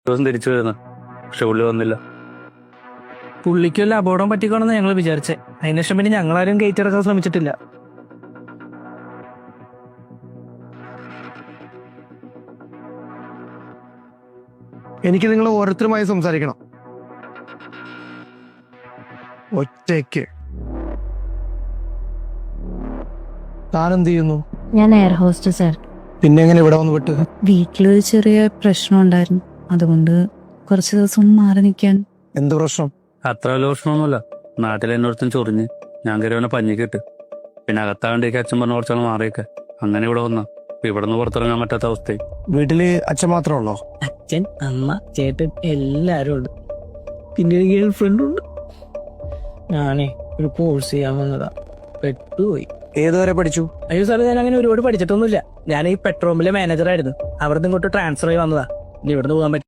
ദിവസം തിരിച്ചു വരുന്നത്, പക്ഷെ പുള്ളി വന്നില്ല. പുള്ളിക്ക് വല്ല അപകടം പറ്റിക്കണമെന്ന് ഞങ്ങൾ വിചാരിച്ചേ. അതിനുശേഷം പിന്നെ ഞങ്ങളാരും ഗേറ്റ് ഇറക്കാൻ ശ്രമിച്ചിട്ടില്ല. എനിക്ക് നിങ്ങൾ ഓരോരുത്തരുമായി സംസാരിക്കണം, ഒറ്റയ്ക്ക്. താനെന്ത് ചെയ്യുന്നു? ഞാൻ എയർ ഹോസ്റ്റസ് ആയിരുന്നു. പിന്നെ എങ്ങനെ ഇവിടെ വന്ന് വിട്ട്? വീട്ടിലൊരു ചെറിയ പ്രശ്നം ഉണ്ടായിരുന്നു, അതുകൊണ്ട് കുറച്ച് ദിവസം മാറി നിൽക്കാൻ. എന്ത് പ്രശ്നം? അത്ര വലിയ പ്രശ്നമൊന്നുമില്ല. നാട്ടിൽ എന്നോടത്തും ചൊറിഞ്ഞ് ഞാൻ കയറിയവനെ പഞ്ഞിക്കിട്ട്, പിന്നെ അകത്താകണ്ടേക്ക് അച്ഛൻ പറഞ്ഞ കുറച്ചാൾ മാറിയൊക്കെ അങ്ങനെ ഇവിടെ വന്ന. ഇവിടെ നിന്ന് പുറത്തിറങ്ങാൻ പറ്റാത്ത അവസ്ഥയായി. വീട്ടില് അച്ഛൻ മാത്രമേ ഉള്ളോ? അച്ഛൻ, അമ്മ, ചേട്ടൻ എല്ലാരും ഉണ്ട്. പിന്നെ ഒരു ഗേൾ ഫ്രണ്ട് ഉണ്ട്. ഞാനേ ഒരു കോഴ്സ് ചെയ്യാൻ വന്നതാ, പെട്ടുപോയി. ഏതുവരെ പഠിച്ചു? അയ്യോ സാറേ, ഞാൻ അങ്ങനെ ഒരുപാട് പഠിച്ചിട്ടൊന്നുമില്ല. ഞാൻ ഈ പെട്രോളിലെ മാനേജറായിരുന്നു. അവിടെ നിന്ന് ഇങ്ങോട്ട് ട്രാൻസ്ഫർ ആയി വന്നതാ. ഇനി ഇവിടുന്ന് പോകാൻ പറ്റും.